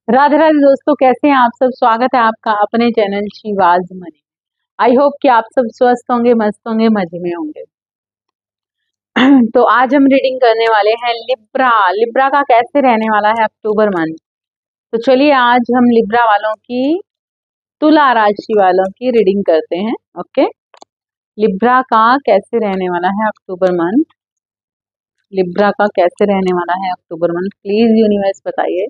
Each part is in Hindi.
राधे राधे दोस्तों, कैसे हैं आप सब। स्वागत है आपका अपने channel Shivaz money. I hope कि आप सब स्वस्थ होंगे, मस्त होंगे, मजे में होंगे। तो आज हम रीडिंग करने वाले हैं लिब्रा। लिब्रा का कैसे रहने वाला है अक्टूबर मंथ। तो चलिए आज हम लिब्रा वालों की, तुला राशि वालों की रीडिंग करते हैं। ओके, लिब्रा का कैसे रहने वाला है अक्टूबर मंथ। लिब्रा का कैसे रहने वाला है अक्टूबर मंथ, प्लीज यूनिवर्स बताइए।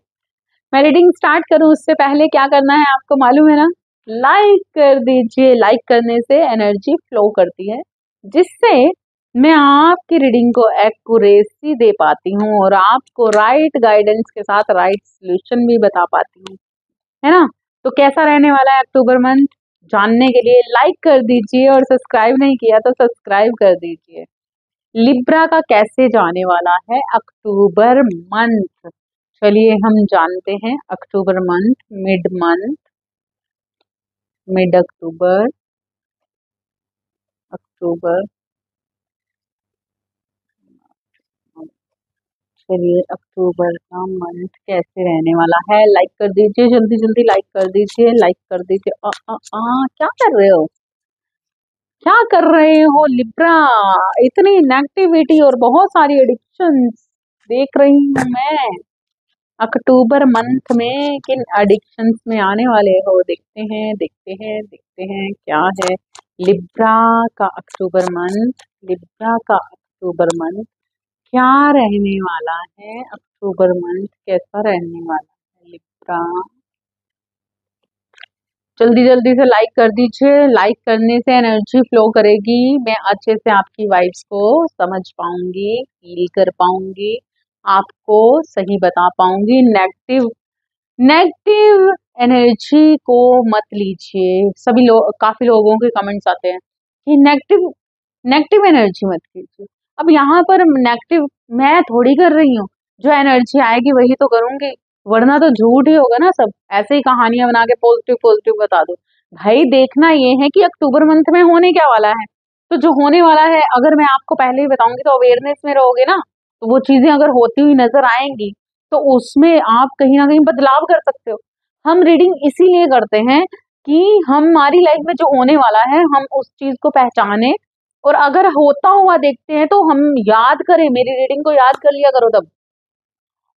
मैं रीडिंग स्टार्ट करूं उससे पहले क्या करना है आपको मालूम है ना। लाइक कर दीजिए। लाइक करने से एनर्जी फ्लो करती है, जिससे मैं आपकी रीडिंग को एक्यूरेसी दे पाती हूँ और आपको राइट गाइडेंस के साथ राइट सॉल्यूशन भी बता पाती हूँ, है ना। तो कैसा रहने वाला है अक्टूबर मंथ जानने के लिए लाइक कर दीजिए, और सब्सक्राइब नहीं किया तो सब्सक्राइब कर दीजिए। लिब्रा का कैसे जाने वाला है अक्टूबर मंथ, चलिए हम जानते हैं। अक्टूबर मंथ, मिड अक्टूबर, अक्टूबर, चलिए अक्टूबर का मंथ कैसे रहने वाला है। लाइक कर दीजिए, जल्दी जल्दी लाइक कर दीजिए, लाइक कर दीजिए। क्या कर रहे हो, क्या कर रहे हो लिब्रा। इतनी नेगेटिविटी और बहुत सारी एडिक्शंस देख रही हूँ मैं। अक्टूबर मंथ में किन एडिक्शंस में आने वाले हो, देखते हैं देखते हैं देखते हैं क्या है लिब्रा का अक्टूबर मंथ। लिब्रा का अक्टूबर मंथ क्या रहने वाला है। अक्टूबर मंथ कैसा रहने वाला है लिब्रा। जल्दी जल्दी से लाइक कर दीजिए। लाइक करने से एनर्जी फ्लो करेगी, मैं अच्छे से आपकी वाइब्स को समझ पाऊंगी, फील कर पाऊंगी, आपको सही बता पाऊंगी। नेगेटिव नेगेटिव एनर्जी को मत लीजिए। सभी लोग, काफी लोगों के कमेंट्स आते हैं कि नेगेटिव नेगेटिव एनर्जी मत लीजिए। अब यहाँ पर नेगेटिव मैं थोड़ी कर रही हूँ, जो एनर्जी आएगी वही तो करूंगी, वरना तो झूठ ही होगा ना सब। ऐसे ही कहानियां बना के पॉजिटिव पॉजिटिव बता दो। भाई देखना ये है कि अक्टूबर मंथ में होने क्या वाला है। तो जो होने वाला है अगर मैं आपको पहले ही बताऊंगी तो अवेयरनेस में रहोगे ना। तो वो चीजें अगर होती हुई नजर आएंगी तो उसमें आप कहीं ना कहीं बदलाव कर सकते हो। हम रीडिंग इसीलिए करते हैं कि हमारी लाइफ में जो होने वाला है हम उस चीज को पहचाने, और अगर होता हुआ देखते हैं तो हम याद करें, मेरी रीडिंग को याद कर लिया करो तब,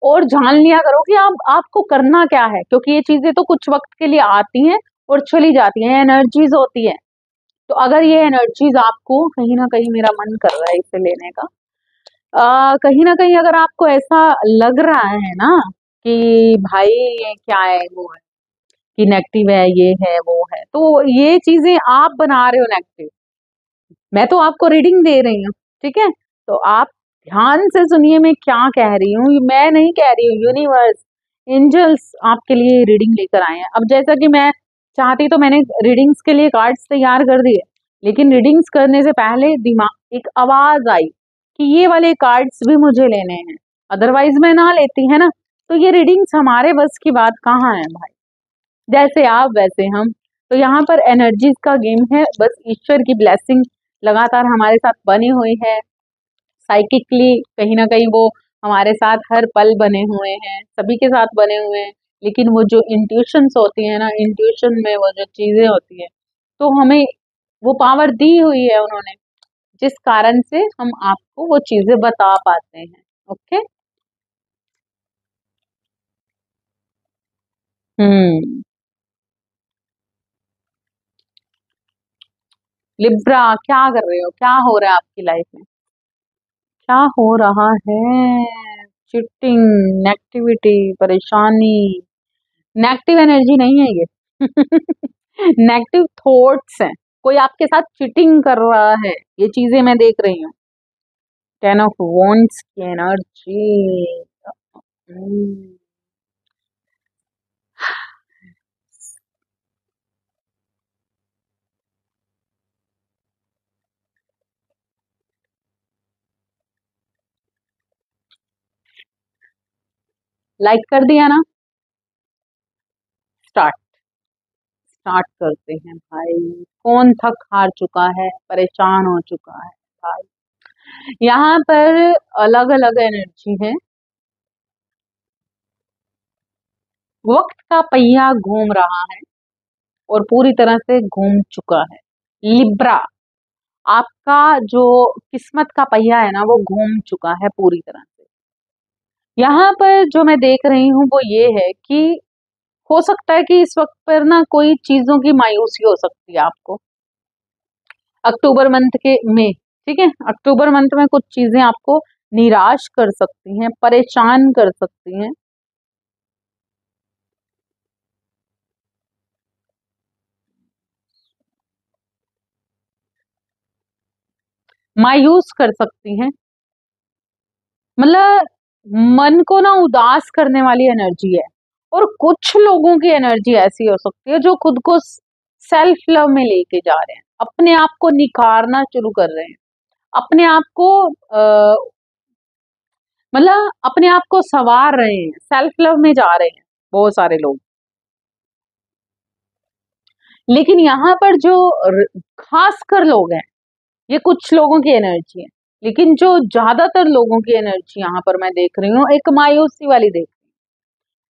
और जान लिया करो कि आप आपको करना क्या है। क्योंकि ये चीजें तो कुछ वक्त के लिए आती हैं और चली जाती हैं, एनर्जीज होती है। तो अगर ये एनर्जीज आपको कहीं ना कहीं, मेरा मन कर रहा है इसे लेने का, कहीं ना कहीं अगर आपको ऐसा लग रहा है ना कि भाई ये क्या है वो है, कि नेगेटिव है, ये है वो है, तो ये चीजें आप बना रहे हो नेगेटिव। मैं तो आपको रीडिंग दे रही हूँ, ठीक है। तो आप ध्यान से सुनिए मैं क्या कह रही हूँ। ये मैं नहीं कह रही हूँ, यूनिवर्स, एंजल्स आपके लिए रीडिंग लेकर आए हैं। अब जैसा कि मैं चाहती तो मैंने रीडिंग्स के लिए कार्ड्स तैयार कर दिए, लेकिन रीडिंग्स करने से पहले दिमाग एक आवाज आई कि ये वाले कार्ड्स भी मुझे लेने हैं, अदरवाइज मैं ना लेती, है ना। तो ये रीडिंग्स हमारे बस की बात कहाँ है भाई। जैसे आप वैसे हम। तो यहाँ पर एनर्जीज का गेम है, बस ईश्वर की ब्लेसिंग लगातार हमारे साथ बनी हुई है। साइकिकली कहीं ना कहीं वो हमारे साथ हर पल बने हुए हैं, सभी के साथ बने हुए हैं। लेकिन वो जो इंट्यूशंस होती है ना, इंट्यूशन में वो जो चीजें होती है, तो हमें वो पावर दी हुई है उन्होंने, जिस कारण से हम आपको वो चीजें बता पाते हैं। ओके। हम्म। लिब्रा क्या कर रहे हो, क्या हो रहा है आपकी लाइफ में, क्या हो रहा है। चिटिंग, नेगेटिविटी, परेशानी। नेगेटिव एनर्जी नहीं है ये। नेगेटिव थॉट्स हैं। कोई आपके साथ चिटिंग कर रहा है, ये चीजें मैं देख रही हूँ। टेन ऑफ वॉन्ड्स की एनर्जी। लाइक कर दिया ना। स्टार्ट स्टार्ट करते हैं भाई। कौन थक हार चुका है, परेशान हो चुका है भाई। यहाँ पर अलग अलग एनर्जी है। वक्त का पहिया घूम रहा है और पूरी तरह से घूम चुका है। लिब्रा, आपका जो किस्मत का पहिया है ना वो घूम चुका है पूरी तरह से। यहाँ पर जो मैं देख रही हूँ वो ये है कि हो सकता है कि इस वक्त पर ना कोई चीजों की मायूसी हो सकती है आपको, अक्टूबर मंथ के में, ठीक है, अक्टूबर मंथ में कुछ चीजें आपको निराश कर सकती हैं, परेशान कर सकती हैं, मायूस कर सकती हैं। मतलब मन को ना उदास करने वाली एनर्जी है। और कुछ लोगों की एनर्जी ऐसी हो सकती है जो खुद को सेल्फ लव में लेके जा रहे हैं, अपने आप को निखारना शुरू कर रहे हैं, अपने आप को मतलब अपने आप को संवार रहे हैं, सेल्फ लव में जा रहे हैं बहुत सारे लोग। लेकिन यहाँ पर जो खासकर लोग हैं, ये कुछ लोगों की एनर्जी है, लेकिन जो ज्यादातर लोगों की एनर्जी यहाँ पर मैं देख रही हूँ एक मायूसी वाली देख रही हूँ।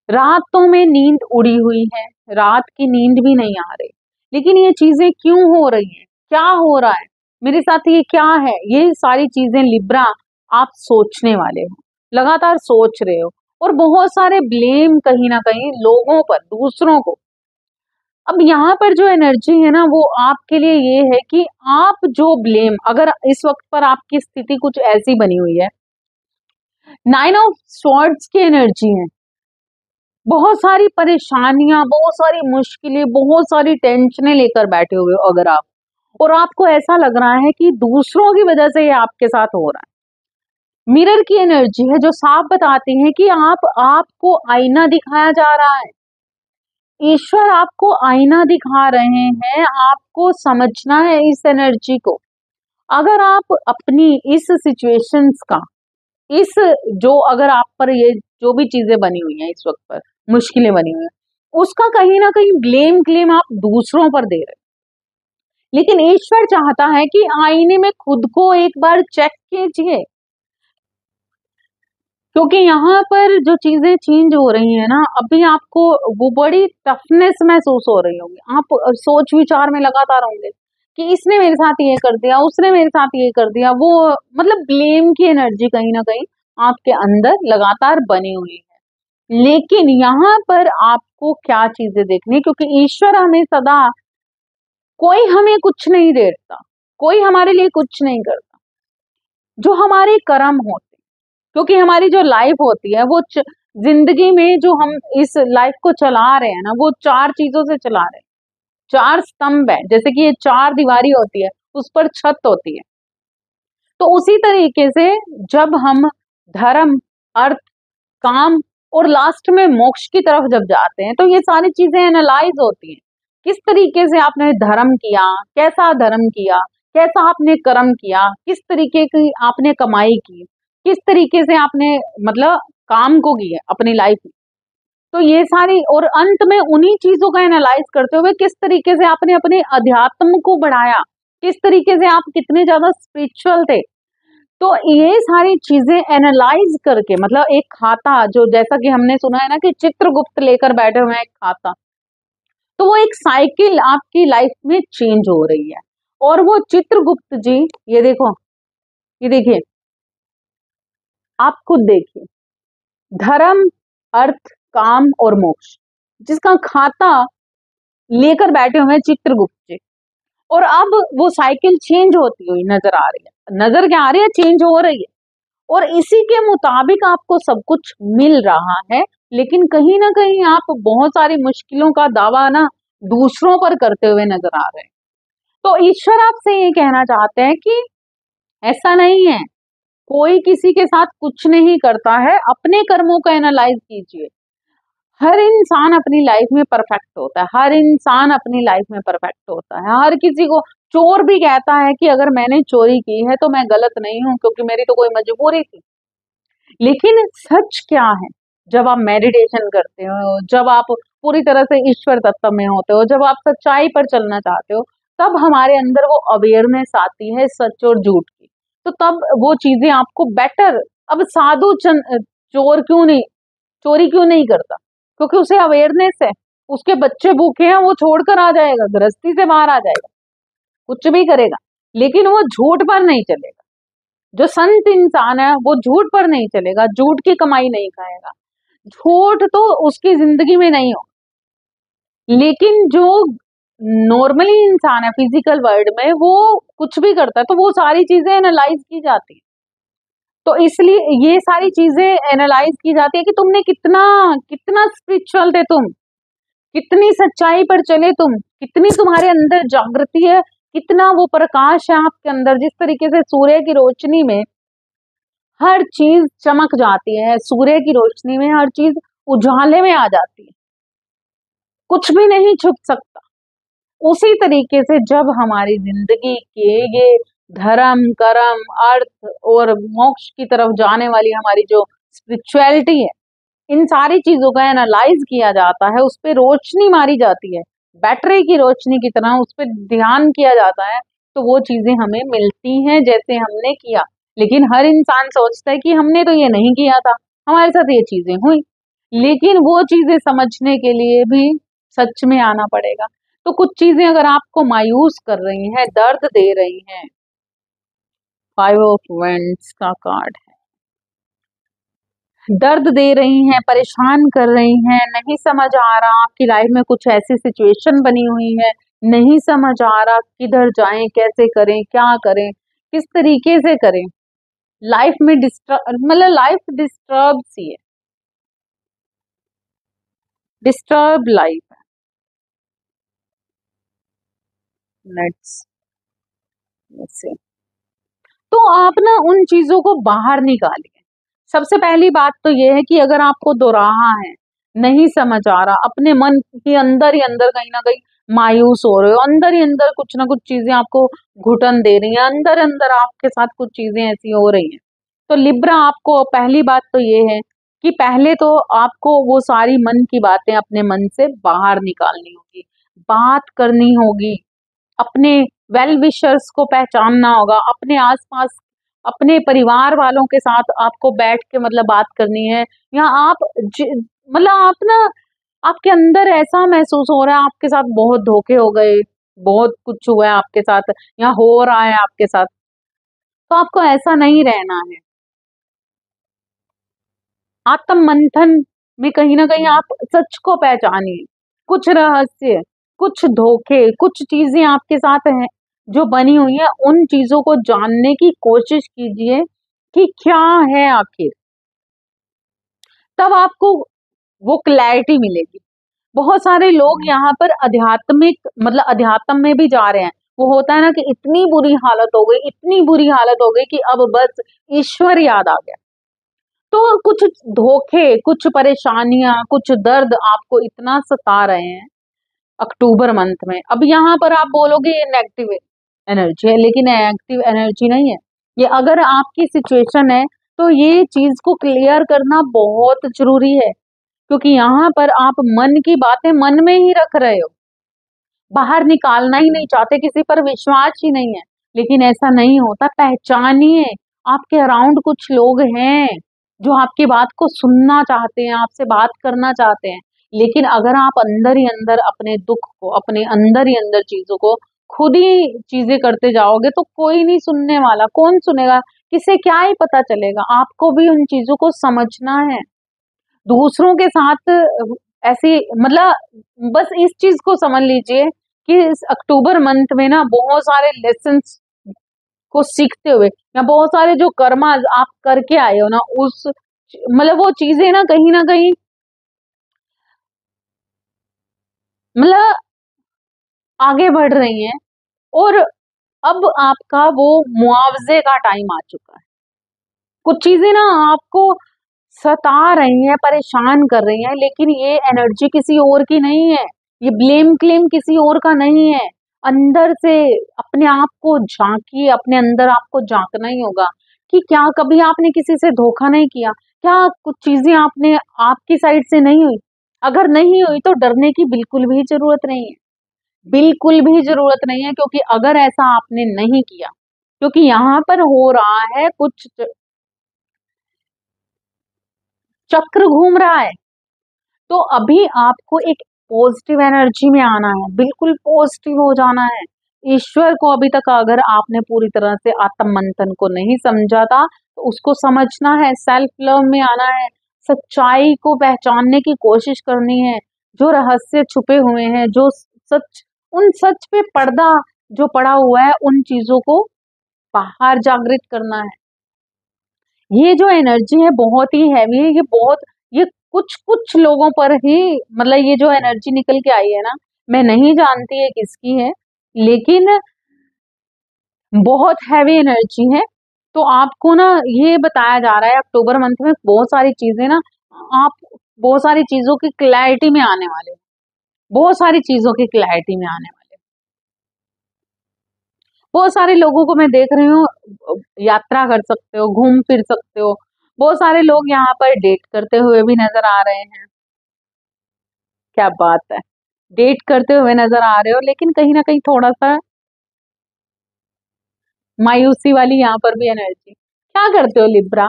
रातों में नींद उड़ी हुई है, रात की नींद भी नहीं आ रही। लेकिन ये चीजें क्यों हो रही हैं, क्या हो रहा है मेरे साथ, ये क्या है, ये सारी चीजें लिब्रा आप सोचने वाले हो, लगातार सोच रहे हो और बहुत सारे ब्लेम कहीं ना कहीं लोगों पर, दूसरों को। अब यहाँ पर जो एनर्जी है ना वो आपके लिए ये है कि आप जो ब्लेम, अगर इस वक्त पर आपकी स्थिति कुछ ऐसी बनी हुई है, 9 ऑफ स्वॉर्ड्स की एनर्जी है, बहुत सारी परेशानियां, बहुत सारी मुश्किलें, बहुत सारी टेंशनें लेकर बैठे हुए हो अगर आप, और आपको ऐसा लग रहा है कि दूसरों की वजह से ये आपके साथ हो रहा है। मिरर की एनर्जी है जो साफ बताती है कि आपको आईना दिखाया जा रहा है, ईश्वर आपको आईना दिखा रहे हैं, आपको समझना है इस एनर्जी को। अगर आप अपनी इस सिचुएशंस का, इस जो अगर आप पर ये जो भी चीजें बनी हुई हैं इस वक्त पर, मुश्किलें बनी हुई हैं, उसका कहीं ना कहीं ब्लेम क्लेम आप दूसरों पर दे रहे हैं। लेकिन ईश्वर चाहता है कि आईने में खुद को एक बार चेक कीजिए, क्योंकि यहाँ पर जो चीजें चेंज हो रही है ना, अभी आपको वो बड़ी टफनेस महसूस हो रही होगी, आप सोच विचार में लगातार होंगे कि इसने मेरे साथ ये कर दिया, उसने मेरे साथ ये कर दिया, वो मतलब ब्लेम की एनर्जी कहीं ना कहीं आपके अंदर लगातार बनी हुई है। लेकिन यहाँ पर आपको क्या चीजें देखनी है, क्योंकि ईश्वर हमें सदा, कोई हमें कुछ नहीं देता, कोई हमारे लिए कुछ नहीं करता, जो हमारे कर्म होते, क्योंकि हमारी जो लाइफ होती है वो जिंदगी में जो हम इस लाइफ को चला रहे हैं ना वो चार चीजों से चला रहे हैं, चार स्तंभ है, जैसे कि ये चार दीवारी होती है उस पर छत होती है। तो उसी तरीके से जब हम धर्म, अर्थ, काम और लास्ट में मोक्ष की तरफ जब जाते हैं तो ये सारी चीजें एनालाइज होती हैं। किस तरीके से आपने धर्म किया, कैसा धर्म किया, कैसा आपने कर्म किया, किस तरीके की आपने कमाई की, किस तरीके से आपने मतलब काम को किया अपनी लाइफ में। तो ये सारी, और अंत में उन्हीं चीजों का एनालाइज करते हुए किस तरीके से आपने अपने अध्यात्म को बढ़ाया, किस तरीके से आप कितने ज्यादा स्पिरिचुअल थे। तो ये सारी चीजें एनालाइज करके, मतलब एक खाता, जो जैसा कि हमने सुना है ना कि चित्रगुप्त लेकर बैठे हुए हैं एक खाता, तो वो एक साइकिल आपकी लाइफ में चेंज हो रही है। और वो चित्रगुप्त जी, ये देखो, ये देखिए, आप खुद देखिए, धर्म, अर्थ, काम और मोक्ष, जिसका खाता लेकर बैठे हुए हैं चित्रगुप्त जी। और अब वो साइकिल चेंज होती हुई नजर आ रही है, नजर क्या आ रही है, चेंज हो रही है, और इसी के मुताबिक आपको सब कुछ मिल रहा है। लेकिन कहीं ना कहीं आप बहुत सारी मुश्किलों का दावा ना दूसरों पर करते हुए नजर आ रहे हैं। तो ईश्वर आपसे ये कहना चाहते हैं कि ऐसा नहीं है, कोई किसी के साथ कुछ नहीं करता है, अपने कर्मों का एनालाइज कीजिए। हर इंसान अपनी लाइफ में परफेक्ट होता है, हर इंसान अपनी लाइफ में परफेक्ट होता है। हर किसी को, चोर भी कहता है कि अगर मैंने चोरी की है तो मैं गलत नहीं हूं, क्योंकि मेरी तो कोई मजबूरी थी। लेकिन सच क्या है, जब आप मेडिटेशन करते हो, जब आप पूरी तरह से ईश्वर तत्व में होते हो, जब आप सच्चाई पर चलना चाहते हो, तब हमारे अंदर वो अवेयरनेस आती है सच और झूठ की। तो तब वो चीजें आपको बेटर, अब साधु चोर क्यों नहीं, चोरी क्यों नहीं करता, क्योंकि उसे अवेयरनेस है, उसके बच्चे भूखे हैं, वो छोड़कर आ जाएगा, गृहस्थी से बाहर आ जाएगा, कुछ भी करेगा, लेकिन वो झूठ पर नहीं चलेगा। जो संत इंसान है वो झूठ पर नहीं चलेगा, झूठ की कमाई नहीं खाएगा, झूठ तो उसकी जिंदगी में नहीं हो। लेकिन जो नॉर्मली इंसान है फिजिकल वर्ल्ड में, वो कुछ भी करता है तो वो सारी चीजें एनालाइज की जाती है। तो इसलिए ये सारी चीजें एनालाइज की जाती है कि तुमने कितना कितना स्पिरिचुअल थे तुम, कितनी सच्चाई पर चले तुम, कितनी तुम्हारे अंदर जागृति है, कितना वो प्रकाश है आपके अंदर। जिस तरीके से सूर्य की रोशनी में हर चीज चमक जाती है, सूर्य की रोशनी में हर चीज उजाले में आ जाती है, कुछ भी नहीं छुप सकता। उसी तरीके से जब हमारी जिंदगी के ये धर्म कर्म अर्थ और मोक्ष की तरफ जाने वाली हमारी जो स्पिरिचुअलिटी है, इन सारी चीजों का एनालाइज किया जाता है, उस पर रोशनी मारी जाती है, बैटरी की रोशनी की तरह उस पर ध्यान किया जाता है, तो वो चीजें हमें मिलती हैं जैसे हमने किया। लेकिन हर इंसान सोचता है कि हमने तो ये नहीं किया था, हमारे साथ ये चीजें हुई। लेकिन वो चीजें समझने के लिए भी सच में आना पड़ेगा। तो कुछ चीजें अगर आपको मायूस कर रही हैं, दर्द दे रही हैं, 5 ऑफ वैंड्स का कार्ड है, दर्द दे रही हैं, परेशान कर रही हैं, नहीं समझ आ रहा, आपकी लाइफ में कुछ ऐसी सिचुएशन बनी हुई है, नहीं समझ आ रहा किधर जाएं, कैसे करें, क्या करें, किस तरीके से करें, लाइफ में डिस्टर्ब, मतलब लाइफ डिस्टर्ब सी है, डिस्टर्ब लाइफ है। लेट्स से तो आप ना उन चीजों को बाहर निकालिए। सबसे पहली बात तो ये है कि अगर आपको दोराहा है, नहीं समझ आ रहा, अपने मन के अंदर ही अंदर कहीं ना कहीं मायूस हो रहे हो, अंदर ही अंदर कुछ ना कुछ चीजें आपको घुटन दे रही हैं, अंदर अंदर आपके साथ कुछ चीजें ऐसी हो रही हैं, तो लिब्रा आपको पहली बात तो ये है कि पहले तो आपको वो सारी मन की बातें अपने मन से बाहर निकालनी होगी, बात करनी होगी, अपने वेल विशर्स को पहचानना होगा, अपने आसपास अपने परिवार वालों के साथ आपको बैठ के मतलब बात करनी है। या आप मतलब आप ना, आपके अंदर ऐसा महसूस हो रहा है आपके साथ बहुत धोखे हो गए, बहुत कुछ हुआ है आपके साथ या हो रहा है आपके साथ, तो आपको ऐसा नहीं रहना है। आत्म मंथन में कहीं ना कहीं आप सच को पहचानिए, कुछ रहस्य, कुछ धोखे, कुछ चीजें आपके साथ हैं जो बनी हुई है, उन चीजों को जानने की कोशिश कीजिए कि क्या है आखिर, तब आपको वो क्लैरिटी मिलेगी। बहुत सारे लोग यहाँ पर आध्यात्मिक मतलब अध्यात्म में भी जा रहे हैं। वो होता है ना कि इतनी बुरी हालत हो गई, इतनी बुरी हालत हो गई कि अब बस ईश्वर याद आ गया। तो कुछ धोखे, कुछ परेशानियां, कुछ दर्द आपको इतना सता रहे हैं अक्टूबर मंथ में। अब यहाँ पर आप बोलोगे ये नेगेटिव एनर्जी है, लेकिन नेगेटिव एनर्जी नहीं है ये। अगर आपकी सिचुएशन है तो ये चीज को क्लियर करना बहुत जरूरी है, क्योंकि यहाँ पर आप मन की बातें मन में ही रख रहे हो, बाहर निकालना ही नहीं चाहते, किसी पर विश्वास ही नहीं है। लेकिन ऐसा नहीं होता, पहचानिए आपके अराउंड कुछ लोग हैं जो आपकी बात को सुनना चाहते हैं, आपसे बात करना चाहते हैं। लेकिन अगर आप अंदर ही अंदर अपने दुख को, अपने अंदर ही अंदर चीजों को खुद ही चीजें करते जाओगे तो कोई नहीं सुनने वाला, कौन सुनेगा, किसे क्या ही पता चलेगा। आपको भी उन चीजों को समझना है, दूसरों के साथ ऐसी मतलब बस इस चीज को समझ लीजिए कि इस अक्टूबर मंथ में ना बहुत सारे लेसन्स को सीखते हुए या बहुत सारे जो कर्मा आप करके आए हो ना, उस मतलब वो चीजें ना कहीं मतलब आगे बढ़ रही हैं, और अब आपका वो मुआवजे का टाइम आ चुका है। कुछ चीजें ना आपको सता रही हैं, परेशान कर रही हैं, लेकिन ये एनर्जी किसी और की नहीं है, ये ब्लेम क्लेम किसी और का नहीं है। अंदर से अपने आप को झांकिए, अपने अंदर आपको झांकना ही होगा कि क्या कभी आपने किसी से धोखा नहीं किया, क्या कुछ चीजें आपने आपकी साइड से नहीं हुई। अगर नहीं हुई तो डरने की बिल्कुल भी जरूरत नहीं है, बिल्कुल भी जरूरत नहीं है, क्योंकि अगर ऐसा आपने नहीं किया, क्योंकि यहाँ पर हो रहा है कुछ चक्र घूम रहा है, तो अभी आपको एक पॉजिटिव एनर्जी में आना है, बिल्कुल पॉजिटिव हो जाना है। ईश्वर को अभी तक अगर आपने पूरी तरह से आत्म मंथन को नहीं समझा था तो उसको समझना है, सेल्फ लव में आना है, सच्चाई को पहचानने की कोशिश करनी है, जो रहस्य छुपे हुए हैं, जो सच, उन सच पे पर्दा जो पड़ा हुआ है, उन चीजों को बाहर जागृत करना है। ये जो एनर्जी है बहुत ही हैवी है, ये कुछ कुछ लोगों पर ही, मतलब ये जो एनर्जी निकल के आई है ना, मैं नहीं जानती है किसकी है, लेकिन बहुत हैवी एनर्जी है। तो आपको ना ये बताया जा रहा है अक्टूबर मंथ में बहुत सारी चीजें ना, आप बहुत सारी चीजों की क्लैरिटी में आने वाले, बहुत सारी चीजों की क्लैरिटी में आने वाले। बहुत सारे लोगों को मैं देख रही हूँ, यात्रा कर सकते हो, घूम फिर सकते हो। बहुत सारे लोग यहाँ पर डेट करते हुए भी नजर आ रहे हैं। क्या बात है, डेट करते हुए नजर आ रहे हो, लेकिन कहीं ना कहीं थोड़ा सा मायूसी वाली यहाँ पर भी एनर्जी। क्या करते हो लिब्रा?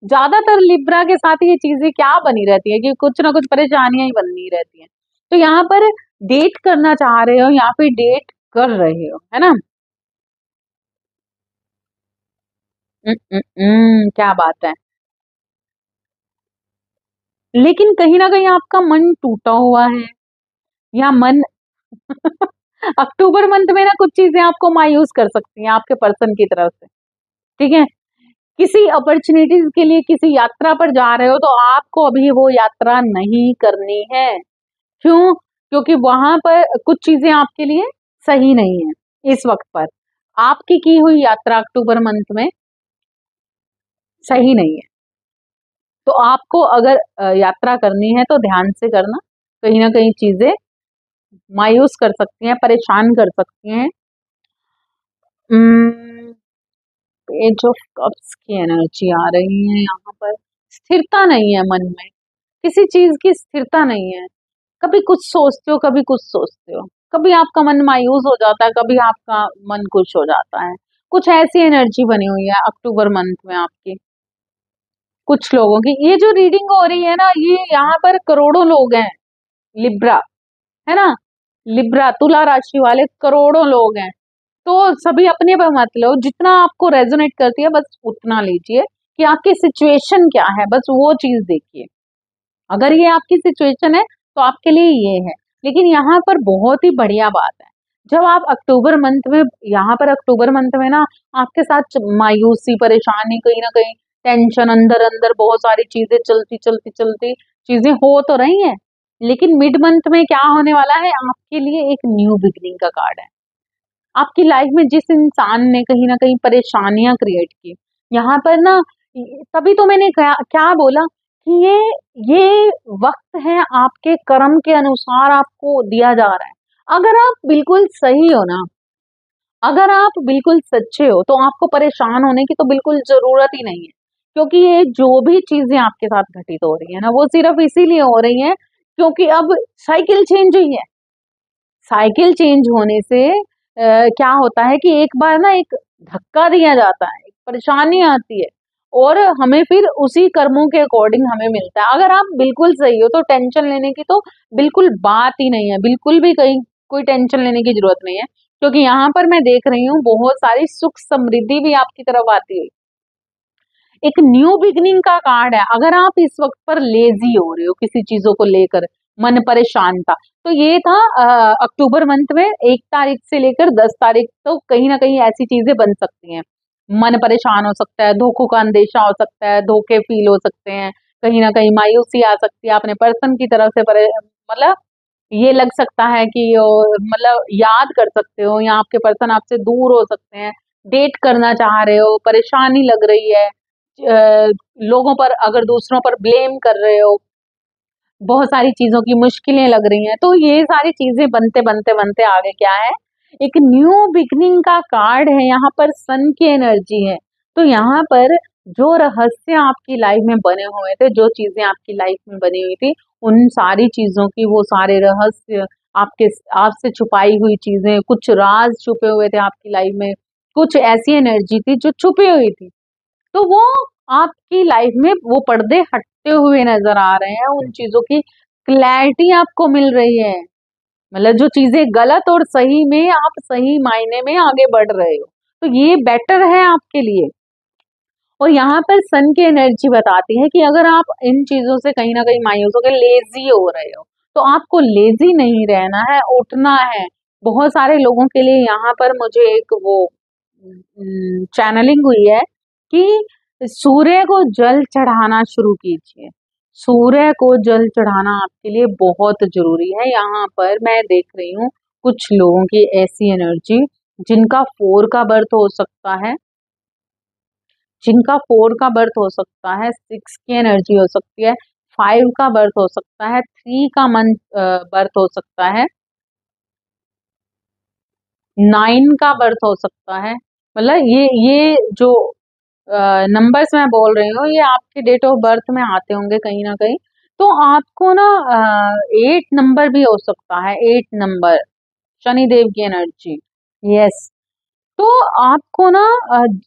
ज्यादातर लिब्रा के साथ ये चीजें क्या बनी रहती है कि कुछ ना कुछ परेशानियां ही बनी रहती हैं। तो यहाँ पर डेट करना चाह रहे हो या फिर डेट कर रहे हो, है ना? क्या बात है। लेकिन कहीं ना कहीं आपका मन टूटा हुआ है, या मन अक्टूबर मंथ में ना कुछ चीजें आपको मायूस कर सकती हैं आपके पर्सन की तरफ से। ठीक है, किसी अपॉर्चुनिटीज के लिए किसी यात्रा पर जा रहे हो तो आपको अभी वो यात्रा नहीं करनी है। क्यों? क्योंकि वहां पर कुछ चीजें आपके लिए सही नहीं है इस वक्त पर। आपकी की हुई यात्रा अक्टूबर मंथ में सही नहीं है। तो आपको अगर यात्रा करनी है तो ध्यान से करना, कहीं ना कहीं चीजें मायूस कर सकती हैं, परेशान कर सकती हैं। पेज ऑफ कप्स की एनर्जी आ रही है यहाँ पर। स्थिरता नहीं है मन में, किसी चीज की स्थिरता नहीं है। कभी कुछ सोचते हो, कभी कुछ सोचते हो, कभी आपका मन मायूस हो जाता है, कभी आपका मन खुश हो जाता है। कुछ ऐसी एनर्जी बनी हुई है अक्टूबर मंथ में आपकी कुछ लोगों की। ये जो रीडिंग हो रही है ना, ये यहाँ पर करोड़ों लोग हैं, लिब्रा, है ना? लिब्रा तुला राशि वाले करोड़ों लोग हैं। तो सभी अपने पर मत लो, जितना आपको रेजोनेट करती है बस उतना लीजिए, कि आपकी सिचुएशन क्या है, बस वो चीज देखिए। अगर ये आपकी सिचुएशन है तो आपके लिए ये है। लेकिन यहाँ पर बहुत ही बढ़िया बात है, जब आप अक्टूबर मंथ में, यहाँ पर अक्टूबर मंथ में ना आपके साथ मायूसी, परेशानी, कहीं ना कहीं टेंशन, अंदर अंदर बहुत सारी चीजें चलती चलती चलती चीजें हो तो रही हैं, लेकिन मिड मंथ में क्या होने वाला है आपके लिए, एक न्यू बिगनिंग का कार्ड है। आपकी लाइफ में जिस इंसान ने कहीं ना कहीं परेशानियां क्रिएट की, यहाँ पर ना, तभी तो मैंने क्या बोला कि ये वक्त है आपके कर्म के अनुसार आपको दिया जा रहा है। अगर आप बिल्कुल सही हो ना, अगर आप बिल्कुल सच्चे हो तो आपको परेशान होने की तो बिल्कुल जरूरत ही नहीं है। क्योंकि ये जो भी चीजें आपके साथ घटित हो रही है ना, वो सिर्फ इसीलिए हो रही है क्योंकि अब साइकिल चेंज हुई है। साइकिल चेंज होने से क्या होता है कि एक बार ना एक धक्का दिया जाता है, एक परेशानी आती है, और हमें फिर उसी कर्मों के अकॉर्डिंग हमें मिलता है। अगर आप बिल्कुल सही हो तो टेंशन लेने की तो बिल्कुल बात ही नहीं है, बिल्कुल भी कहीं कोई टेंशन लेने की जरूरत नहीं है। क्योंकि यहाँ पर मैं देख रही हूँ बहुत सारी सुख समृद्धि भी आपकी तरफ आती है। एक न्यू बिगनिंग का कार्ड है। अगर आप इस वक्त पर लेजी हो रहे हो किसी चीजों को लेकर, मन परेशान था, तो ये था अक्टूबर मंथ में 1 तारीख से लेकर 10 तारीख तो कहीं ना कहीं ऐसी चीजें बन सकती हैं। मन परेशान हो सकता है, धोखों का अंदेशा हो सकता है, धोखे फील हो सकते हैं, कहीं ना कहीं मायूसी आ सकती है अपने पर्सन की तरफ से, मतलब ये लग सकता है कि मतलब याद कर सकते हो, या आपके पर्सन आपसे दूर हो सकते हैं, डेट करना चाह रहे हो, परेशानी लग रही है, लोगों पर, अगर दूसरों पर ब्लेम कर रहे हो, बहुत सारी चीजों की मुश्किलें लग रही हैं। तो ये सारी चीजें बनते बनते बनते आगे क्या है, एक न्यू बिगनिंग का कार्ड है। यहाँ पर सन की एनर्जी है। तो यहाँ पर जो रहस्य आपकी लाइफ में बने हुए थे, जो चीजें आपकी लाइफ में बनी हुई थी, उन सारी चीजों की, वो सारे रहस्य, आपके आपसे छुपाई हुई चीजें, कुछ राज छुपे हुए थे आपकी लाइफ में, कुछ ऐसी एनर्जी थी जो छुपी हुई थी, तो वो आपकी लाइफ में वो पर्दे हटते हुए नजर आ रहे हैं। उन चीजों की क्लैरिटी आपको मिल रही है, मतलब जो चीजें गलत और सही में आप सही मायने में आगे बढ़ रहे हो, तो ये बेटर है आपके लिए। और यहाँ पर सन की एनर्जी बताती है कि अगर आप इन चीजों से कहीं ना कहीं मायूस हो गए, लेजी हो रहे हो, तो आपको लेजी नहीं रहना है, उठना है। बहुत सारे लोगों के लिए यहाँ पर मुझे एक वो चैनलिंग हुई है कि सूर्य को जल चढ़ाना शुरू कीजिए। सूर्य को जल चढ़ाना आपके लिए बहुत जरूरी है। यहाँ पर मैं देख रही हूँ कुछ लोगों की ऐसी एनर्जी जिनका 4 का बर्थ हो सकता है, जिनका 4 का बर्थ हो सकता है, 6 की एनर्जी हो सकती है, 5 का बर्थ हो सकता है, 3 का मंथ बर्थ हो सकता है, 9 का बर्थ हो सकता है। मतलब ये जो नंबर्स मैं बोल रही हूँ ये आपके डेट ऑफ बर्थ में आते होंगे कहीं ना कहीं। तो आपको ना 8 नंबर भी हो सकता है, 8 नंबर शनिदेव की एनर्जी। यस, तो आपको ना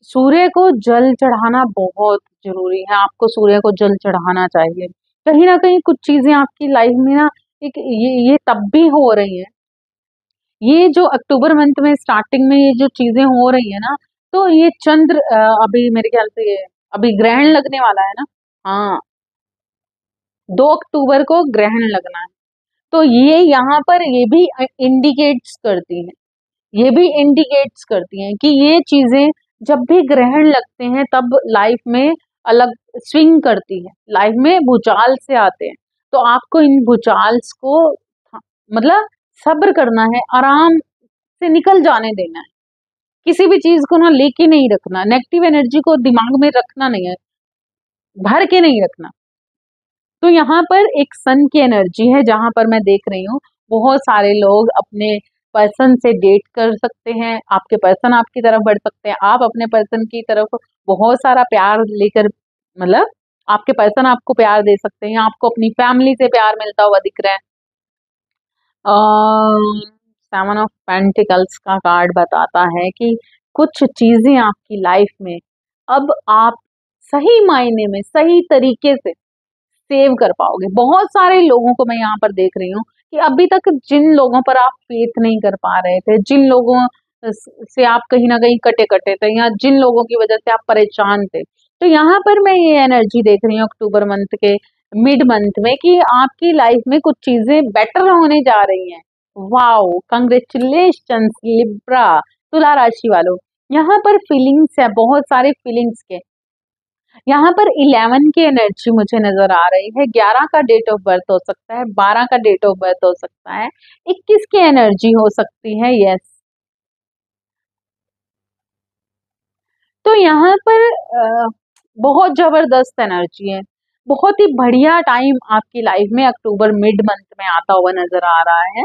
सूर्य को जल चढ़ाना बहुत जरूरी है, आपको सूर्य को जल चढ़ाना चाहिए। कहीं ना कहीं कुछ चीजें आपकी लाइफ में ना एक ये तब भी हो रही है, ये जो अक्टूबर मंथ में स्टार्टिंग में ये जो चीजें हो रही है ना, तो ये चंद्र अभी मेरे ख्याल से ये अभी ग्रहण लगने वाला है ना। हाँ, 2 अक्टूबर को ग्रहण लगना है। तो ये यहाँ पर ये भी इंडिकेट्स करती है, ये भी इंडिकेट्स करती हैं कि ये चीजें जब भी ग्रहण लगते हैं तब लाइफ में अलग स्विंग करती है, लाइफ में भूचाल से आते हैं। तो आपको इन भूचाल्स को मतलब सब्र करना है, आराम से निकल जाने देना है। किसी भी चीज को ना लेके नहीं रखना, नेगेटिव एनर्जी को दिमाग में रखना नहीं है, भर के नहीं रखना। तो यहाँ पर एक सन की एनर्जी है जहां पर मैं देख रही हूँ बहुत सारे लोग अपने पर्सन से डेट कर सकते हैं, आपके पर्सन आपकी तरफ बढ़ सकते हैं, आप अपने पर्सन की तरफ बहुत सारा प्यार लेकर, मतलब आपके पर्सन आपको प्यार दे सकते हैं, आपको अपनी फैमिली से प्यार मिलता हुआ दिख रहा है। 7 ऑफ पेंटिकल्स का कार्ड बताता है कि कुछ चीजें आपकी लाइफ में अब आप सही मायने में सही तरीके से सेव कर पाओगे। बहुत सारे लोगों को मैं यहाँ पर देख रही हूँ कि अभी तक जिन लोगों पर आप फेथ नहीं कर पा रहे थे, जिन लोगों से आप कहीं ना कहीं कटे कटे थे, या जिन लोगों की वजह से आप परेशान थे, तो यहाँ पर मैं ये एनर्जी देख रही हूँ अक्टूबर मंथ के मिड मंथ में कि आपकी लाइफ में कुछ चीजें बेटर होने जा रही हैं। वाओ, कंग्रेचुलेशंस लिब्रा, तुला राशि वालों। यहाँ पर फीलिंग्स है, बहुत सारे फीलिंग्स के। यहाँ पर 11 की एनर्जी मुझे नजर आ रही है, 11 का डेट ऑफ बर्थ हो सकता है, 12 का डेट ऑफ बर्थ हो सकता है, 21 की एनर्जी हो सकती है। यस, तो यहाँ पर बहुत जबरदस्त एनर्जी है, बहुत ही बढ़िया टाइम आपकी लाइफ में अक्टूबर मिड मंथ में आता हुआ नजर आ रहा है।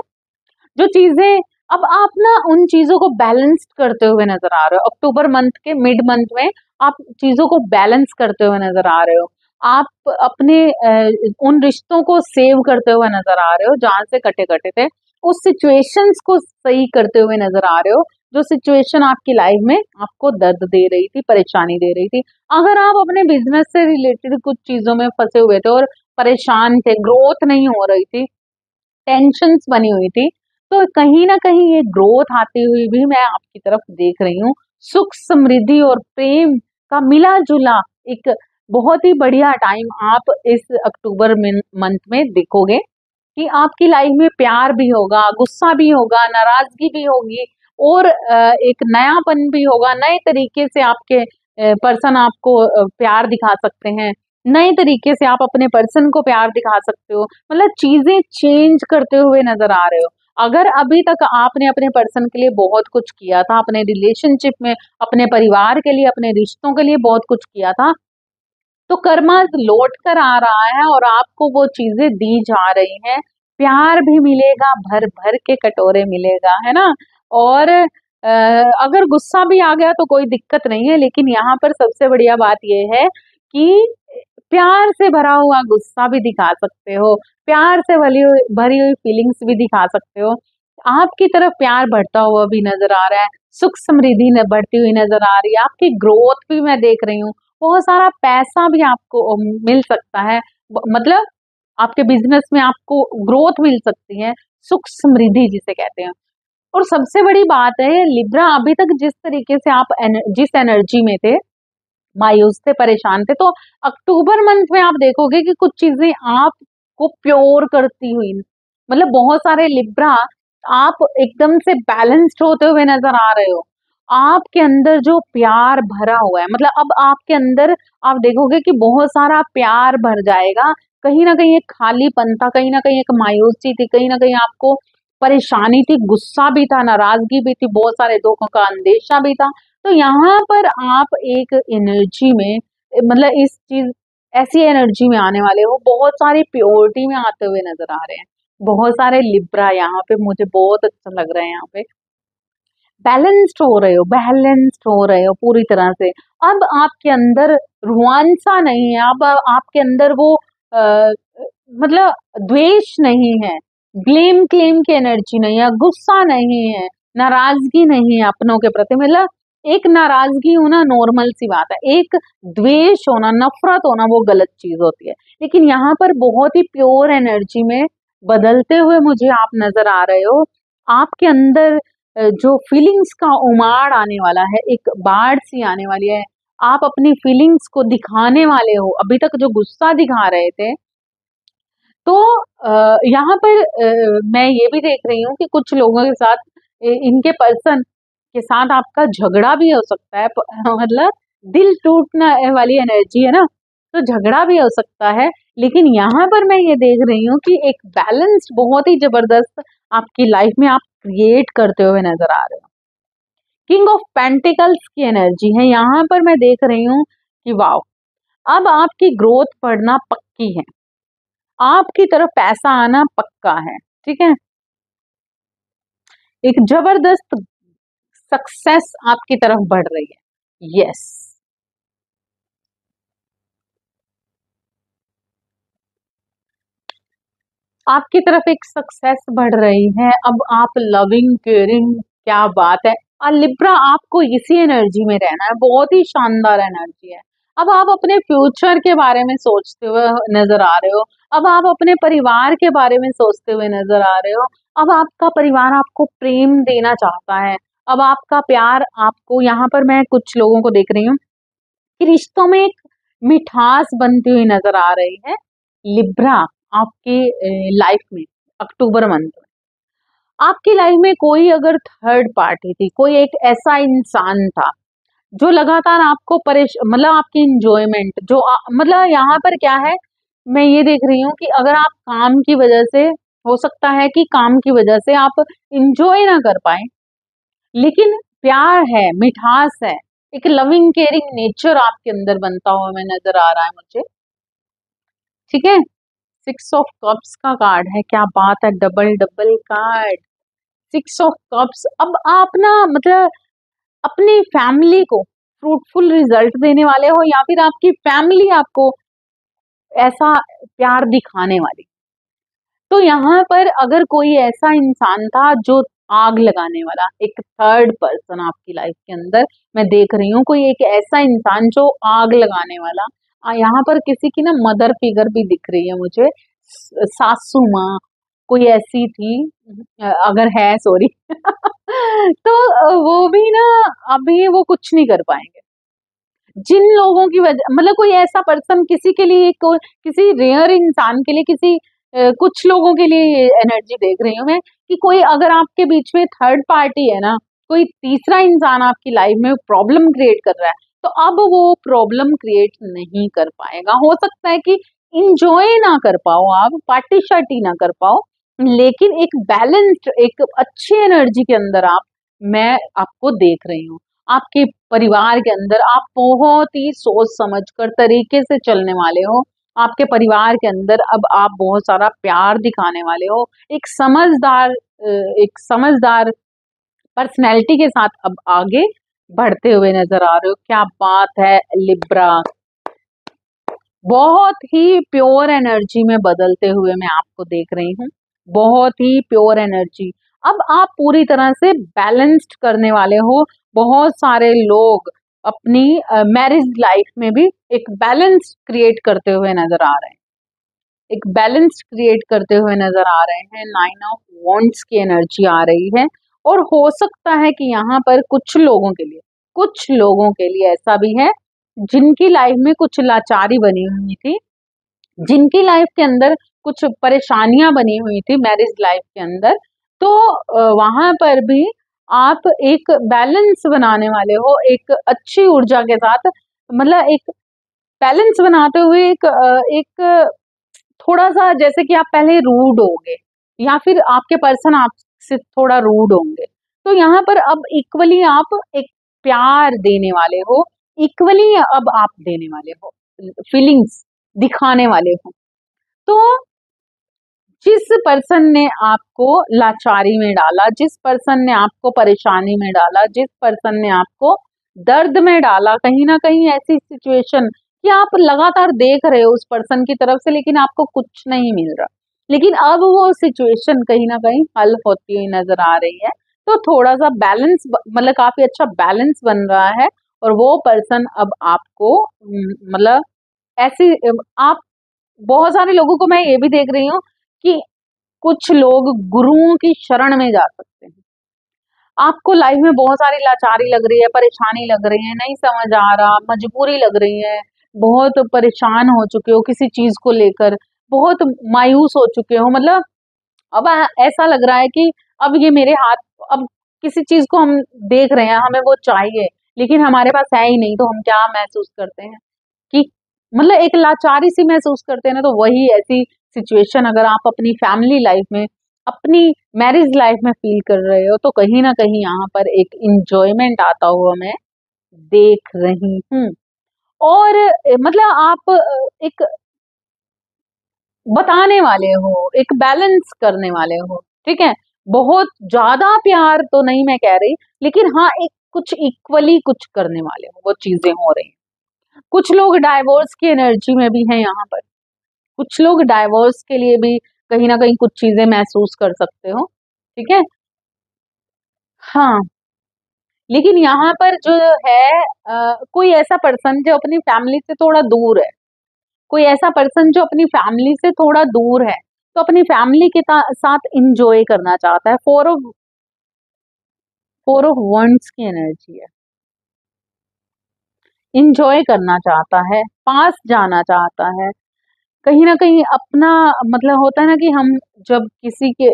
जो चीजें अब आप ना उन चीजों को बैलेंस करते हुए नजर आ रहे हो, अक्टूबर मंथ के मिड मंथ में आप चीजों को बैलेंस करते हुए नजर आ रहे हो। आप अपने उन रिश्तों को सेव करते हुए नजर आ रहे हो जहां से कटे कटे थे, उस सिचुएशंस को सही करते हुए नजर आ रहे हो जो सिचुएशन आपकी लाइफ में आपको दर्द दे रही थी, परेशानी दे रही थी। अगर आप अपने बिजनेस से रिलेटेड कुछ चीजों में फंसे हुए थे और परेशान थे, ग्रोथ नहीं हो रही थी, टेंशन्स बनी हुई थी, तो कहीं ना कहीं ये ग्रोथ आती हुई भी मैं आपकी तरफ देख रही हूँ। सुख समृद्धि और प्रेम का मिला जुला एक बहुत ही बढ़िया टाइम आप इस अक्टूबर मंथ में देखोगे कि आपकी लाइफ में प्यार भी होगा, गुस्सा भी होगा, नाराजगी भी होगी, और एक नयापन भी होगा। नए तरीके से आपके पर्सन आपको प्यार दिखा सकते हैं, नए तरीके से आप अपने पर्सन को प्यार दिखा सकते हो, मतलब चीजें चेंज करते हुए नजर आ रहे हो। अगर अभी तक आपने अपने पर्सन के लिए बहुत कुछ किया था, अपने रिलेशनशिप में, अपने परिवार के लिए, अपने रिश्तों के लिए बहुत कुछ किया था, तो कर्मा लौट कर आ रहा है और आपको वो चीजें दी जा रही हैं। प्यार भी मिलेगा, भर भर के कटोरे मिलेगा, है ना। और अगर गुस्सा भी आ गया तो कोई दिक्कत नहीं है, लेकिन यहाँ पर सबसे बढ़िया बात यह है कि प्यार से भरा हुआ गुस्सा भी दिखा सकते हो, प्यार से भरी हुई फीलिंग्स भी दिखा सकते हो। आपकी तरफ प्यार बढ़ता हुआ भी नजर आ रहा है, सुख समृद्धि बढ़ती हुई नजर आ रही है, आपकी ग्रोथ भी मैं देख रही हूँ, बहुत सारा पैसा भी आपको मिल सकता है। मतलब आपके बिजनेस में आपको ग्रोथ मिल सकती है, सुख समृद्धि जिसे कहते हैं। और सबसे बड़ी बात है लिब्रा, अभी तक जिस तरीके से आप जिस एनर्जी में थे, मायूस थे, परेशान थे, तो अक्टूबर मंथ में आप देखोगे कि कुछ चीजें आपको प्योर करती हुई, मतलब बहुत सारे लिब्रा आप एकदम से बैलेंस्ड होते हुए नजर आ रहे हो। आपके अंदर जो प्यार भरा हुआ है, मतलब अब आपके अंदर आप देखोगे कि बहुत सारा प्यार भर जाएगा। कहीं ना कहीं एक खालीपन था, कहीं ना कहीं एक मायूसी थी, कहीं ना कहीं आपको परेशानी थी, गुस्सा भी था, नाराजगी भी थी, बहुत सारे दुखों का अंदेशा भी था। तो यहाँ पर आप एक एनर्जी में, मतलब इस चीज, ऐसी एनर्जी में आने वाले हो, बहुत सारी प्योरिटी में आते हुए नजर आ रहे हैं। बहुत सारे लिब्रा यहाँ पे मुझे बहुत अच्छा लग रहा है, यहाँ पे बैलेंस्ड हो रहे हो, बैलेंस्ड हो रहे हो पूरी तरह से। अब आपके अंदर रुआंसा नहीं है, अब आपके अंदर वो मतलब द्वेष नहीं है, ब्लेम क्लेम की एनर्जी नहीं है, गुस्सा नहीं है, नाराजगी नहीं है अपनों के प्रति। मतलब एक नाराजगी होना नॉर्मल सी बात है, एक द्वेष होना, नफरत होना वो गलत चीज होती है। लेकिन यहाँ पर बहुत ही प्योर एनर्जी में बदलते हुए मुझे आप नजर आ रहे हो। आपके अंदर जो फीलिंग्स का उमाड़ आने वाला है, एक बाढ़ सी आने वाली है। आप अपनी फीलिंग्स को दिखाने वाले हो, अभी तक जो गुस्सा दिखा रहे थे। तो यहाँ पर मैं ये भी देख रही हूँ कि कुछ लोगों के साथ, इनके पर्सन के साथ आपका झगड़ा भी हो सकता है। मतलब दिल टूटने वाली एनर्जी है ना, तो झगड़ा भी हो सकता है। लेकिन यहाँ पर मैं ये देख रही हूँ कि एक बैलेंस्ड, बहुत ही जबरदस्त आपकी लाइफ में आप क्रिएट करते हुए नजर आ रहे हो। किंग ऑफ पेंटिकल्स की एनर्जी है यहाँ पर, मैं देख रही हूँ कि वाओ, अब आपकी ग्रोथ बढ़ना पक्की है, आपकी तरफ पैसा आना पक्का है। ठीक है, एक जबरदस्त सक्सेस आपकी तरफ बढ़ रही है। यस, आपकी तरफ एक सक्सेस बढ़ रही है। अब आप लविंग केयरिंग, क्या बात है। और लिब्रा, आपको इसी एनर्जी में रहना है, बहुत ही शानदार एनर्जी है। अब आप अपने फ्यूचर के बारे में सोचते हुए नजर आ रहे हो, अब आप अपने परिवार के बारे में सोचते हुए नजर आ रहे हो। अब आपका परिवार आपको प्रेम देना चाहता है, अब आपका प्यार आपको, यहाँ पर मैं कुछ लोगों को देख रही हूँ कि रिश्तों में एक मिठास बनती हुई नजर आ रही है। लिब्रा, आपके लाइफ में अक्टूबर मंथ में आपकी लाइफ में कोई अगर थर्ड पार्टी थी, कोई एक ऐसा इंसान था जो लगातार आपको मतलब आपकी इंजॉयमेंट जो मतलब यहाँ पर क्या है, मैं ये देख रही हूँ कि अगर आप काम की वजह से, हो सकता है कि काम की वजह से आप इंजॉय ना कर पाए, लेकिन प्यार है, मिठास है, एक लविंग केयरिंग नेचर आपके अंदर बनता हुआ मैं नजर आ रहा है मुझे। ठीक है, 6 ऑफ कप्स का कार्ड है, क्या बात है, double double card, 6 of cups. अब आप ना, मतलब अपनी फैमिली को फ्रूटफुल रिजल्ट देने वाले हो, या फिर आपकी फैमिली आपको ऐसा प्यार दिखाने वाली। तो यहाँ पर अगर कोई ऐसा इंसान था जो आग लगाने वाला, एक थर्ड पर्सन आपकी लाइफ के अंदर मैं देख रही हूँ, कोई एक ऐसा इंसान जो आग लगाने वाला। यहाँ पर किसी की ना मदर फिगर भी दिख रही है मुझे, सासू माँ कोई ऐसी थी, अगर है, सॉरी। तो वो भी ना, अभी वो कुछ नहीं कर पाएंगे। जिन लोगों की वजह, मतलब कोई ऐसा पर्सन, किसी के लिए, किसी रेयर इंसान के लिए, किसी कुछ लोगों के लिए एनर्जी देख रही हूँ मैं कि कोई अगर आपके बीच में थर्ड पार्टी है ना, कोई तीसरा इंसान आपकी लाइफ में प्रॉब्लम क्रिएट कर रहा है, तो अब वो प्रॉब्लम क्रिएट नहीं कर पाएगा। हो सकता है कि इंजॉय ना कर पाओ, आप पार्टी शार्टी ना कर पाओ, लेकिन एक बैलेंस्ड, एक अच्छी एनर्जी के अंदर आप, मैं आपको देख रही हूँ। आपके परिवार के अंदर आप बहुत ही सोच समझ कर तरीके से चलने वाले हो। आपके परिवार के अंदर अब आप बहुत सारा प्यार दिखाने वाले हो, एक समझदार, एक समझदार पर्सनैलिटी के साथ अब आगे बढ़ते हुए नजर आ रहे हो। क्या बात है लिब्रा, बहुत ही प्योर एनर्जी में बदलते हुए मैं आपको देख रही हूँ, बहुत ही प्योर एनर्जी। अब आप पूरी तरह से बैलेंस्ड करने वाले हो। बहुत सारे लोग अपनी मैरिज लाइफ में भी एक बैलेंस क्रिएट करते हुए नजर आ रहे हैं। एक बैलेंस क्रिएट करते हुए नजर आ रहे हैं। 9 ऑफ वॉन्ड्स की एनर्जी आ रही है और हो सकता है कि यहाँ पर कुछ लोगों के लिए ऐसा भी है जिनकी लाइफ में कुछ लाचारी बनी हुई थी, जिनकी लाइफ के अंदर कुछ परेशानियां बनी हुई थी मैरिज लाइफ के अंदर। तो वहां पर भी आप एक बैलेंस बनाने वाले हो, एक अच्छी ऊर्जा के साथ, मतलब एक बैलेंस बनाते हुए एक थोड़ा सा, जैसे कि आप पहले रूड होंगे या फिर आपके पर्सन आपसे थोड़ा रूड होंगे, तो यहाँ पर अब इक्वली आप एक प्यार देने वाले हो, इक्वली अब आप देने वाले हो, फीलिंग्स दिखाने वाले हो। तो जिस पर्सन ने आपको लाचारी में डाला, जिस पर्सन ने आपको परेशानी में डाला, जिस पर्सन ने आपको दर्द में डाला, कहीं ना कहीं ऐसी सिचुएशन कि आप लगातार देख रहे हो उस पर्सन की तरफ से लेकिन आपको कुछ नहीं मिल रहा, लेकिन अब वो सिचुएशन कहीं ना कहीं हल होती हुई नजर आ रही है। तो थोड़ा सा बैलेंस, मतलब काफी अच्छा बैलेंस बन रहा है और वो पर्सन अब आपको मतलब ऐसी, आप बहुत सारे लोगों को मैं ये भी देख रही हूँ कि कुछ लोग गुरुओं की शरण में जा सकते हैं। आपको लाइफ में बहुत सारी लाचारी लग रही है, परेशानी लग रही है, नहीं समझ आ रहा, मजबूरी लग रही है, बहुत परेशान हो चुके हो किसी चीज को लेकर, बहुत मायूस हो चुके हो, मतलब अब ऐसा लग रहा है कि अब ये मेरे हाथ, अब किसी चीज को हम देख रहे हैं, हमें वो चाहिए लेकिन हमारे पास है ही नहीं, तो हम क्या महसूस करते हैं कि मतलब एक लाचारी सी महसूस करते हैं ना। तो वही ऐसी सिचुएशन अगर आप अपनी फैमिली लाइफ में, अपनी मैरिज लाइफ में फील कर रहे हो, तो कहीं ना कहीं यहाँ पर एक इंजॉयमेंट आता हुआ मैं देख रही हूँ। और मतलब आप एक बताने वाले हो, एक बैलेंस करने वाले हो, ठीक है। बहुत ज्यादा प्यार तो नहीं मैं कह रही, लेकिन हाँ एक कुछ इक्वली कुछ करने वाले हो, वो चीजें हो रही हैं। कुछ लोग डाइवोर्स की एनर्जी में भी हैं यहाँ पर, कुछ लोग डाइवोर्स के लिए भी कहीं ना कहीं कुछ चीजें महसूस कर सकते हो, ठीक है। हाँ, लेकिन यहाँ पर जो है कोई ऐसा पर्सन जो अपनी फैमिली से थोड़ा दूर है, कोई ऐसा पर्सन जो अपनी फैमिली से थोड़ा दूर है, तो अपनी फैमिली के साथ इंजॉय करना चाहता है। फोर ऑफ वंड्स की एनर्जी है, इंजॉय करना चाहता है, पास जाना चाहता है, कहीं ना कहीं अपना, मतलब होता है ना कि हम जब किसी के,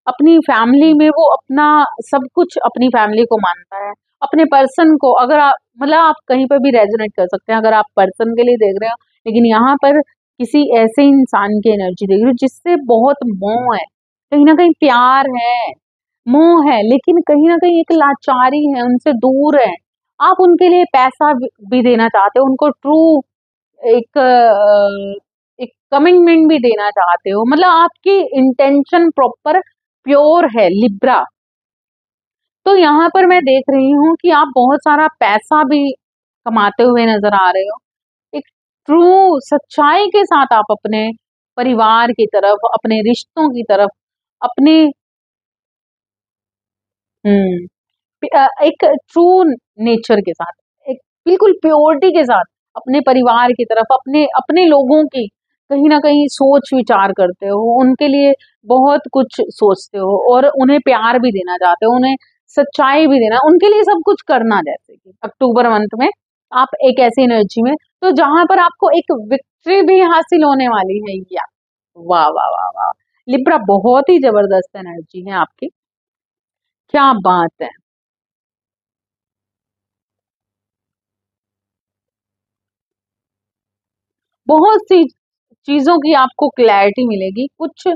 अपनी फैमिली में वो अपना सब कुछ अपनी फैमिली को मानता है, अपने पर्सन को, अगर आप मतलब आप कहीं पर भी रेजोनेट कर सकते हैं अगर आप पर्सन के लिए देख रहे हो, लेकिन यहाँ पर किसी ऐसे इंसान की एनर्जी देख रही हो जिससे बहुत मोह है, कहीं ना कहीं प्यार है, मोह है, लेकिन कहीं ना कहीं एक लाचारी है, उनसे दूर है। आप उनके लिए पैसा भी देना चाहते हो, उनको ट्रू एक एक कमिटमेंट भी देना चाहते हो, मतलब आपकी इंटेंशन प्रॉपर प्योर है लिब्रा। तो यहाँ पर मैं देख रही हूँ कि आप बहुत सारा पैसा भी कमाते हुए नजर आ रहे हो, एक ट्रू सच्चाई के साथ आप अपने परिवार की तरफ, अपने रिश्तों की तरफ, अपने हम्म एक ट्रू नेचर के साथ, एक बिल्कुल प्योरिटी के साथ अपने परिवार की तरफ, अपने अपने लोगों की कहीं ना कहीं सोच विचार करते हो, उनके लिए बहुत कुछ सोचते हो और उन्हें प्यार भी देना चाहते हो, उन्हें सच्चाई भी देना, उनके लिए सब कुछ करना। जैसे कि अक्टूबर मंथ में आप एक ऐसी एनर्जी में, तो जहां पर आपको एक विक्ट्री भी हासिल होने वाली है। या वाह वाह वाह वाह, लिब्रा बहुत ही जबरदस्त एनर्जी है आपकी, क्या बात है। बहुत सी चीजों की आपको क्लैरिटी मिलेगी कुछ।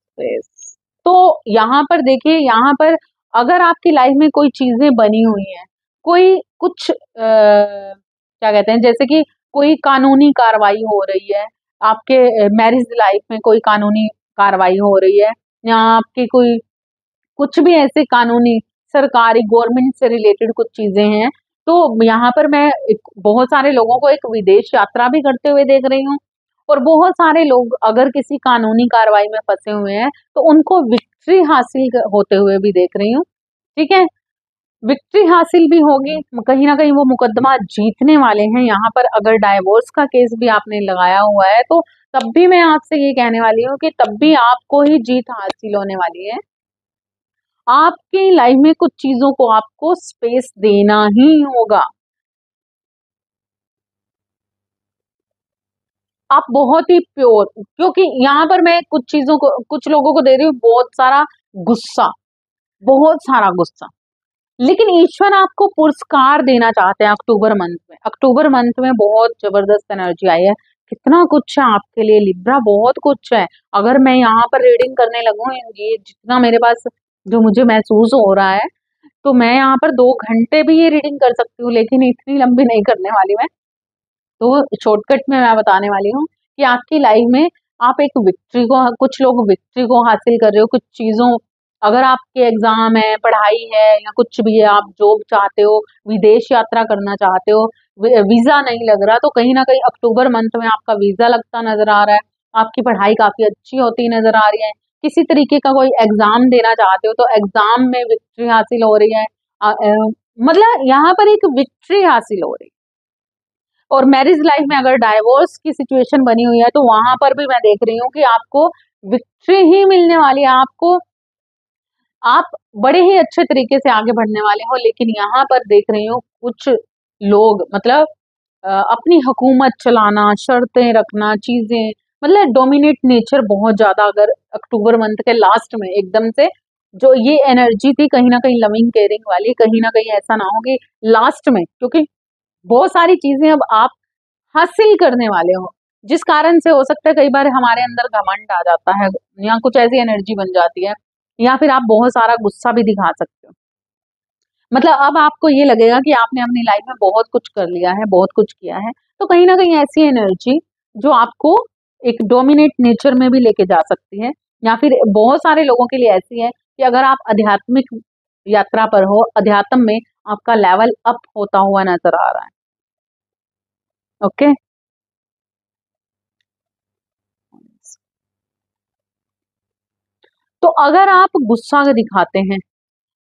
नेक्स्ट, तो यहाँ पर देखिए, यहाँ पर अगर आपकी लाइफ में कोई चीजें बनी हुई हैं, कोई कुछ क्या कहते हैं, जैसे कि कोई कानूनी कार्रवाई हो रही है आपके मैरिज लाइफ में, कोई कानूनी कार्रवाई हो रही है, या आपकी कोई कुछ भी ऐसे कानूनी सरकारी गवर्नमेंट से रिलेटेड कुछ चीजें हैं, तो यहाँ पर मैं बहुत सारे लोगों को एक विदेश यात्रा भी करते हुए देख रही हूँ, और बहुत सारे लोग अगर किसी कानूनी कार्रवाई में फंसे हुए हैं तो उनको विक्ट्री हासिल होते हुए भी देख रही हूँ, ठीक है। विक्ट्री हासिल भी होगी, कहीं ना कहीं वो मुकदमा जीतने वाले हैं। यहाँ पर अगर डाइवोर्स का केस भी आपने लगाया हुआ है तो तब भी मैं आपसे ये कहने वाली हूँ कि तब भी आपको ही जीत हासिल होने वाली है। आपकी लाइफ में कुछ चीजों को आपको स्पेस देना ही होगा। आप बहुत ही प्योर, क्योंकि यहाँ पर मैं कुछ चीजों को, कुछ लोगों को दे रही हूँ बहुत सारा गुस्सा, बहुत सारा गुस्सा। लेकिन ईश्वर आपको पुरस्कार देना चाहते हैं अक्टूबर मंथ में। अक्टूबर मंथ में बहुत जबरदस्त एनर्जी आई है, कितना कुछ है आपके लिए लिब्रा, बहुत कुछ है। अगर मैं यहाँ पर रीडिंग करने लगूँ, ये जितना मेरे पास जो मुझे महसूस हो रहा है, तो मैं यहाँ पर 2 घंटे भी ये रीडिंग कर सकती हूँ, लेकिन इतनी लंबी नहीं करने वाली मैं। तो शॉर्टकट में मैं बताने वाली हूँ कि आपकी लाइफ में आप एक विक्ट्री को, कुछ लोग विक्ट्री को हासिल कर रहे हो कुछ चीजों, अगर आपके एग्जाम है, पढ़ाई है, या कुछ भी है, आप जॉब चाहते हो, विदेश यात्रा करना चाहते हो, वीजा नहीं लग रहा, तो कहीं ना कहीं अक्टूबर मंथ में आपका वीजा लगता नजर आ रहा है। आपकी पढ़ाई काफी अच्छी होती नजर आ रही है। किसी तरीके का कोई एग्जाम देना चाहते हो तो एग्जाम में विक्ट्री हासिल हो रही है। मतलब यहाँ पर एक विक्ट्री हासिल हो रही है। और मैरिज लाइफ में अगर डाइवोर्स की सिचुएशन बनी हुई है तो वहां पर भी मैं देख रही हूँ कि आपको विक्ट्री ही मिलने वाली है। आपको, आप बड़े ही अच्छे तरीके से आगे बढ़ने वाले हो। लेकिन यहाँ पर देख रही हूँ कुछ लोग, मतलब अपनी हुकूमत चलाना, शर्तें रखना, चीजें, मतलब डोमिनेट नेचर बहुत ज्यादा, अगर अक्टूबर मंथ के लास्ट में एकदम से जो ये एनर्जी थी कहीं ना कहीं लविंग केयरिंग वाली, कहीं ना कहीं ऐसा ना हो कि लास्ट में, क्योंकि बहुत सारी चीजें अब आप हासिल करने वाले हो, जिस कारण से हो सकता है कई बार हमारे अंदर घमंड आ जाता है, या कुछ ऐसी एनर्जी बन जाती है, या फिर आप बहुत सारा गुस्सा भी दिखा सकते हो। मतलब अब आपको ये लगेगा कि आपने अपनी लाइफ में बहुत कुछ कर लिया है, बहुत कुछ किया है, तो कहीं ना कहीं ऐसी एनर्जी जो आपको एक डोमिनेट नेचर में भी लेके जा सकती है। या फिर बहुत सारे लोगों के लिए ऐसी है कि अगर आप आध्यात्मिक यात्रा पर हो, अध्यात्म में आपका लेवल अप होता हुआ नजर आ रहा है। ओके। तो अगर आप गुस्सा दिखाते हैं,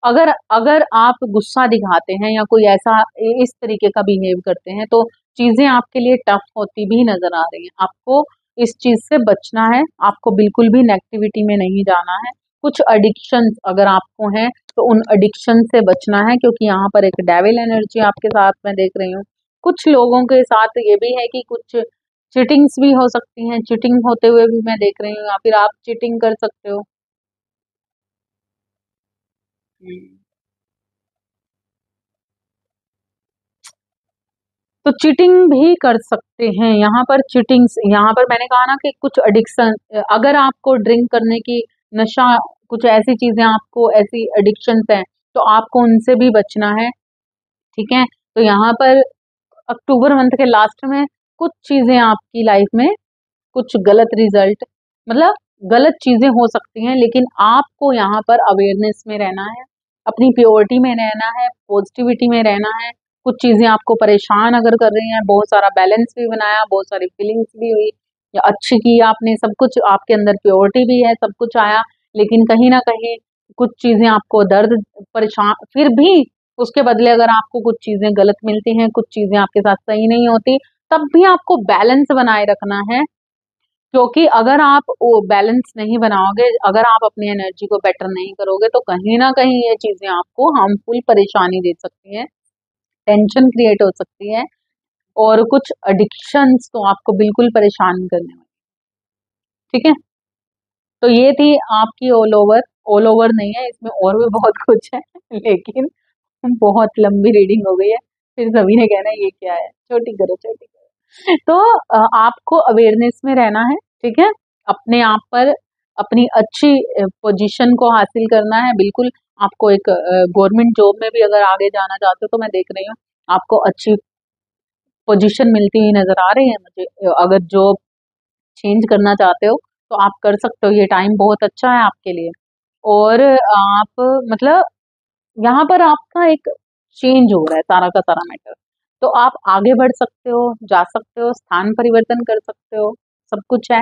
अगर अगर आप गुस्सा दिखाते हैं या कोई ऐसा इस तरीके का बिहेव करते हैं, तो चीजें आपके लिए टफ होती भी नजर आ रही हैं। आपको इस चीज से बचना है, आपको बिल्कुल भी नेगेटिविटी में नहीं जाना है। कुछ एडिक्शन अगर आपको हैं तो उन एडिक्शन से बचना है, क्योंकि यहाँ पर एक डेविल एनर्जी आपके साथ में देख रही हूँ। कुछ लोगों के साथ ये भी है कि कुछ चिटिंग्स भी हो सकती हैं, चिटिंग होते हुए भी मैं देख रही हूँ, या फिर आप चिटिंग कर सकते हो। हम्म। तो चीटिंग भी कर सकते हैं यहाँ पर। चीटिंग्स यहाँ पर मैंने कहा ना कि कुछ एडिक्शन, अगर आपको ड्रिंक करने की नशा, कुछ ऐसी चीजें, आपको ऐसी एडिक्शंस हैं, तो आपको उनसे भी बचना है। ठीक है। तो यहाँ पर अक्टूबर मंथ के लास्ट में कुछ चीजें आपकी लाइफ में, कुछ गलत रिजल्ट, मतलब गलत चीजें हो सकती हैं, लेकिन आपको यहाँ पर अवेयरनेस में रहना है, अपनी प्योरिटी में रहना है, पॉजिटिविटी में रहना है। कुछ चीजें आपको परेशान अगर कर रही हैं, बहुत सारा बैलेंस भी बनाया, बहुत सारी फीलिंग्स भी हुई, या अच्छी की आपने, सब कुछ आपके अंदर प्योरिटी भी है, सब कुछ आया, लेकिन कहीं ना कहीं कुछ चीजें आपको दर्द, परेशान, फिर भी उसके बदले अगर आपको कुछ चीजें गलत मिलती हैं, कुछ चीजें आपके साथ सही नहीं होती, तब भी आपको बैलेंस बनाए रखना है। क्योंकि अगर आप वो बैलेंस नहीं बनाओगे, अगर आप अपनी एनर्जी को बेटर नहीं करोगे, तो कहीं ना कहीं ये चीजें आपको हार्मफुल परेशानी दे सकती हैं, टेंशन क्रिएट हो सकती है, और कुछ एडिक्शंस तो आपको बिल्कुल परेशान करने वाली। ठीक है। तो ये थी आपकी ऑल ओवर, ऑल ओवर नहीं है, इसमें और भी बहुत कुछ है लेकिन बहुत लंबी रीडिंग हो गई है, फिर सभी ने कहना ये क्या है, छोटी करो छोटी करो। तो आपको अवेयरनेस में रहना है। ठीक है। अपने आप पर, अपनी अच्छी पोजीशन को हासिल करना है। बिल्कुल आपको एक गवर्नमेंट जॉब में भी अगर आगे जाना चाहते हो, तो मैं देख रही हूँ आपको अच्छी पोजीशन मिलती हुई नजर आ रही है मुझे। अगर जॉब चेंज करना चाहते हो तो आप कर सकते हो, ये टाइम बहुत अच्छा है आपके लिए। और आप, मतलब यहाँ पर आपका एक चेंज हो रहा है सारा का सारा मैटर, तो आप आगे बढ़ सकते हो, जा सकते हो, स्थान परिवर्तन कर सकते हो, सब कुछ है।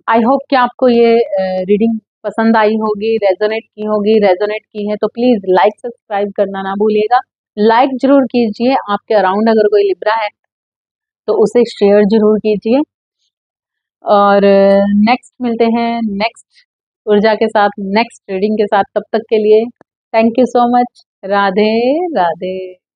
आई होप कि आपको ये रीडिंग पसंद आई होगी, रेजोनेट की होगी, रेजोनेट की है तो प्लीज लाइक सब्सक्राइब करना ना भूलिएगा। लाइक जरूर कीजिए, आपके अराउंड अगर कोई लिब्रा है तो उसे शेयर जरूर कीजिए। और नेक्स्ट मिलते हैं नेक्स्ट ऊर्जा के साथ, नेक्स्ट रीडिंग के साथ। तब तक के लिए thank you so much. Radhe Radhe.